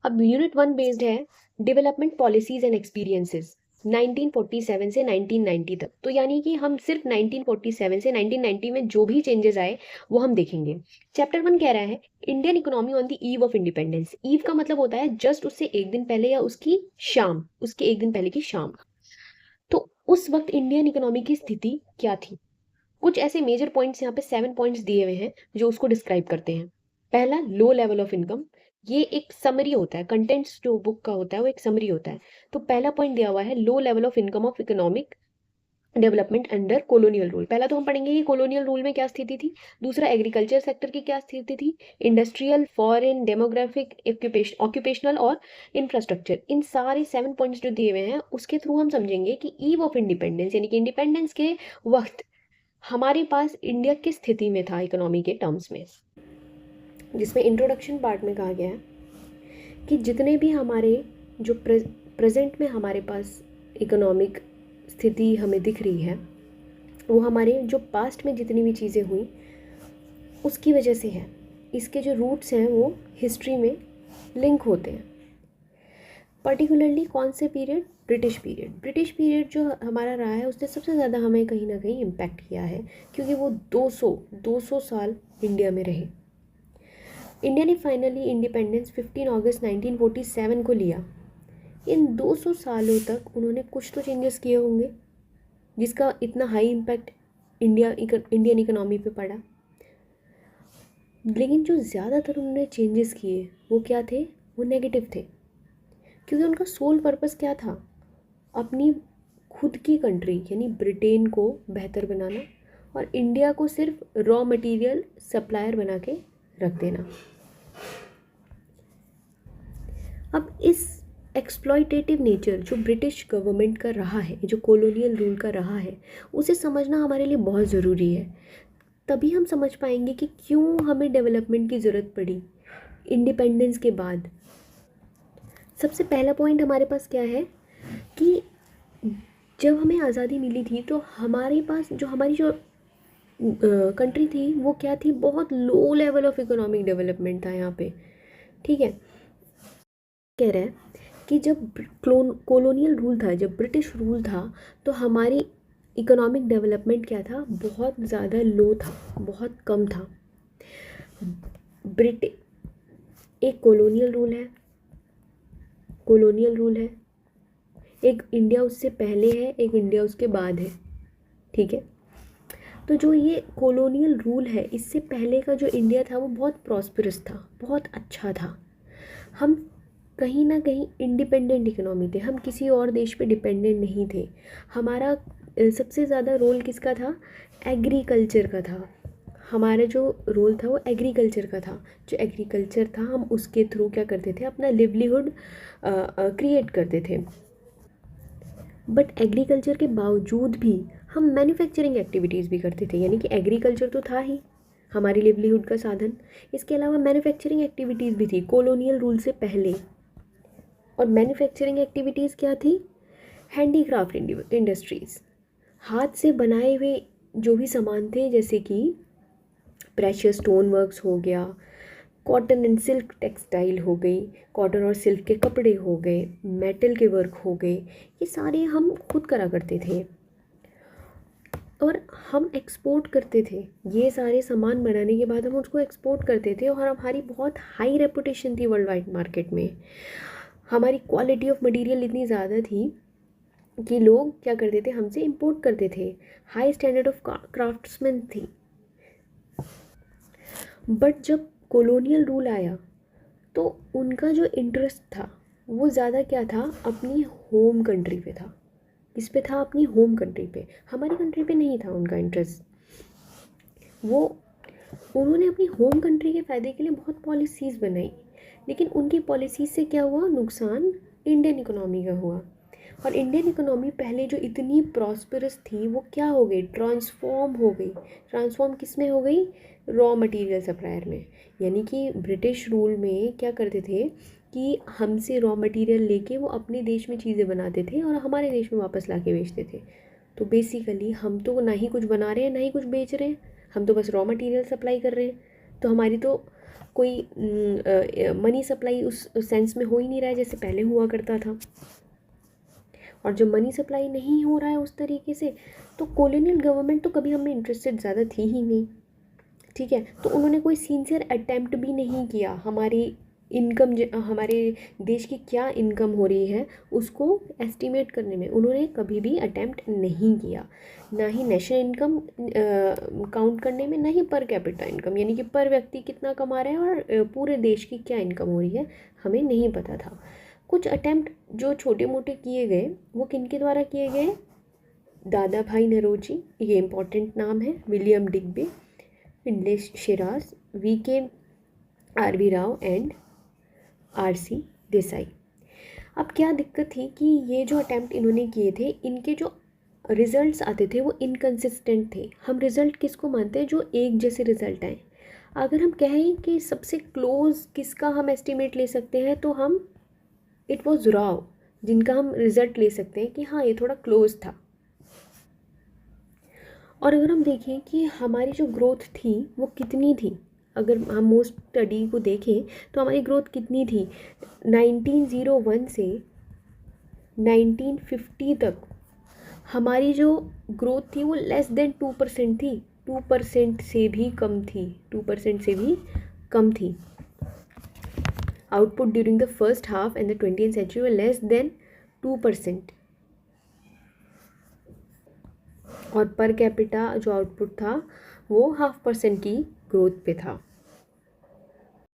अब unit 1 based है development policies and experiences 1947 से 1990 तक। तो यानी कि हम सिर्फ 1947 से 1990 में जो भी चेंजेस आए वो हम देखेंगे। चैप्टर 1 कह रहा है Indian economy on the eve of independence. Eve का मतलब होता है जस्ट उससे एक दिन पहले या उसकी शाम, उसके एक दिन पहले की शाम। तो उस वक्त इंडियन इकोनॉमी की स्थिति क्या थी? कुछ ऐसे मेजर पॉइंट्स यहाँ पे 7 पॉइंट्स दिए हुए हैं जो उसको डिस्क्राइब करते हैं। पहला, लो लेवल ऑफ इनकम। ये एक समरी होता है, कंटेंट्स जो बुक का होता है वो एक समरी होता है। तो पहला पॉइंट दिया हुआ है low level of income of economic development under colonial rule. पहला तो हम पढ़ेंगे कि कॉलोनियल रूल में क्या स्थिति थी। दूसरा, एग्रीकल्चर सेक्टर की क्या स्थिति थी। इंडस्ट्रियल, फॉरेन, डेमोग्राफिक, ऑक्यूपेशनल और इंफ्रास्ट्रक्चर। इन सारे 7 पॉइंट्स जो दिए हुए हैं उसके थ्रू हम समझेंगे कि ईव ऑफ इंडिपेंडेंस यानी कि इंडिपेंडेंस के वक्त हमारे पास इंडिया किस स्थिति में था इकोनॉमी के टर्म्स में। जिसमें इंट्रोडक्शन पार्ट में कहा गया है कि जितने भी हमारे जो प्रेजेंट में हमारे पास इकोनॉमिक स्थिति हमें दिख रही है वो हमारे जो पास्ट में जितनी भी चीज़ें हुई उसकी वजह से है। इसके जो रूट्स हैं वो हिस्ट्री में लिंक होते हैं। पर्टिकुलरली कौन से period? British period. British period जो हमारा रहा है उसने सबसे ज़्यादा हमें कहीं ना कहीं इम्पैक्ट किया है क्योंकि वो 200 साल इंडिया में रहे। इंडिया ने फाइनली इंडिपेंडेंस 15 अगस्त 1947 को लिया। इन 200 सालों तक उन्होंने कुछ तो चेंजेस किए होंगे जिसका इतना हाई इम्पैक्ट इंडियन इकोनॉमी पे पड़ा। लेकिन जो ज़्यादातर उन्होंने चेंजेस किए वो क्या थे? वो नेगेटिव थे क्योंकि उनका सोल पर्पस क्या था? अपनी खुद की कंट्री यानी ब्रिटेन को बेहतर बनाना और इंडिया को सिर्फ रॉ मटेरियल सप्लायर बना के रख देना। अब इस एक्सप्लॉयटेटिव नेचर जो ब्रिटिश गवर्नमेंट का रहा है, जो कॉलोनियल रूल का रहा है, उसे समझना हमारे लिए बहुत ज़रूरी है। तभी हम समझ पाएंगे कि क्यों हमें डेवलपमेंट की ज़रूरत पड़ी इंडिपेंडेंस के बाद। सबसे पहला पॉइंट हमारे पास क्या है कि जब हमें आज़ादी मिली थी तो हमारे पास जो हमारी जो कंट्री थी वो क्या थी? बहुत low level of economic development था यहाँ पे। ठीक है, कह रहा है कि जब कॉलोनियल रूल था, जब ब्रिटिश रूल था तो हमारी इकोनॉमिक डेवलपमेंट क्या था? बहुत ज़्यादा लो था, बहुत कम था। एक कॉलोनियल रूल है, एक इंडिया उससे पहले है, एक इंडिया उसके बाद है। ठीक है, तो जो ये कॉलोनियल रूल है इससे पहले का जो इंडिया था वो बहुत प्रॉस्परस था, बहुत अच्छा था। हम कहीं ना कहीं इंडिपेंडेंट इकोनॉमी थे, हम किसी और देश पे डिपेंडेंट नहीं थे। हमारा सबसे ज़्यादा रोल किसका था? एग्रीकल्चर का था। हमारा जो रोल था वो एग्रीकल्चर का था। जो एग्रीकल्चर था हम उसके थ्रू क्या करते थे? अपना लिवलीहुड क्रिएट करते थे। बट एग्रीकल्चर के बावजूद भी हम मैन्युफैक्चरिंग एक्टिविटीज़ भी करते थे, यानी कि एग्रीकल्चर तो था ही हमारी लिवलीहुड का साधन, इसके अलावा मैन्युफैक्चरिंग एक्टिविटीज़ भी थी कॉलोनियल रूल से पहले। और मैन्युफैक्चरिंग एक्टिविटीज़ क्या थी? हैंडीक्राफ्ट इंडस्ट्रीज़, हाथ से बनाए हुए जो भी सामान थे, जैसे कि प्रेशियस स्टोन वर्क्स हो गया, कॉटन एंड सिल्क टेक्सटाइल हो गई, कॉटन और सिल्क के कपड़े हो गए, मेटल के वर्क हो गए, ये सारे हम खुद करा करते थे और हम एक्सपोर्ट करते थे। ये सारे सामान बनाने के बाद हम उसको एक्सपोर्ट करते थे और हमारी बहुत हाई रेपुटेशन थी वर्ल्ड वाइड मार्केट में। हमारी क्वालिटी ऑफ मटेरियल इतनी ज़्यादा थी कि लोग क्या करते थे? हमसे इंपोर्ट करते थे। हाई स्टैंडर्ड ऑफ क्राफ्ट्समैन थी। बट जब कॉलोनियल रूल आया तो उनका जो इंटरेस्ट था वो ज़्यादा क्या था? अपनी होम कंट्री पे था। किस पे था? अपनी होम कंट्री पे। हमारी कंट्री पे नहीं था उनका इंटरेस्ट। वो उन्होंने अपनी होम कंट्री के फ़ायदे के लिए बहुत पॉलिसीज़ बनाई, लेकिन उनकी पॉलिसीज़ से क्या हुआ? नुकसान इंडियन इकोनॉमी का हुआ। और इंडियन इकोनॉमी पहले जो इतनी प्रॉस्परस थी वो क्या हो गई? ट्रांसफॉर्म हो गई। ट्रांसफॉर्म किस में हो गई? रॉ मटेरियल सप्लायर में। यानी कि ब्रिटिश रूल में क्या करते थे कि हमसे रॉ मटेरियल लेके वो अपने देश में चीज़ें बनाते थे और हमारे देश में वापस ला के बेचते थे। तो बेसिकली हम तो ना ही कुछ बना रहे हैं ना ही कुछ बेच रहे हैं, हम तो बस रॉ मटेरियल सप्लाई कर रहे हैं। तो हमारी तो कोई मनी सप्लाई उस सेंस में हो ही नहीं रहा है जैसे पहले हुआ करता था। और जब मनी सप्लाई नहीं हो रहा है उस तरीके से, तो कॉलोनियल गवर्नमेंट तो कभी हमें इंटरेस्टेड ज़्यादा थी ही नहीं, ठीक है। तो उन्होंने कोई सिंसियर अटेम्प्ट भी नहीं किया हमारी इनकम, हमारे देश की क्या इनकम हो रही है उसको एस्टिमेट करने में उन्होंने कभी भी अटेम्प्ट नहीं किया। ना ही नेशनल इनकम काउंट करने में, ना ही पर कैपिटा इनकम यानी कि पर व्यक्ति कितना कमा रहे हैं और पूरे देश की क्या इनकम हो रही है हमें नहीं पता था। कुछ अटेम्प्ट जो छोटे मोटे किए गए वो किनके द्वारा किए गए? दादा भाई नौरोजी, ये इम्पोर्टेंट नाम है, William Digby, Findlay Shirras, V K. R V. Rao and R C. Desai. अब क्या दिक्कत थी कि ये जो अटैम्प्ट इन्होंने किए थे, इनके जो रिजल्ट्स आते थे वो इनकंसिस्टेंट थे। हम रिज़ल्ट किसको मानते हैं? जो एक जैसे रिज़ल्ट आए। अगर हम कहें कि सबसे क्लोज किसका हम एस्टिमेट ले सकते हैं, तो हम इट वॉज राव, जिनका हम रिज़ल्ट ले सकते हैं कि हाँ ये थोड़ा क्लोज था। और अगर हम देखें कि हमारी जो ग्रोथ थी वो कितनी थी, अगर हम मोस्ट स्टडी को देखें तो हमारी ग्रोथ कितनी थी 1901 से 1950 तक, हमारी जो ग्रोथ थी वो लेस देन 2% थी, 2% से भी कम थी, 2% से भी कम थी। Output during the first half and the 20th century were less than 2%। और पर कैपिटा जो आउटपुट था वो 0.5% की ग्रोथ पे था।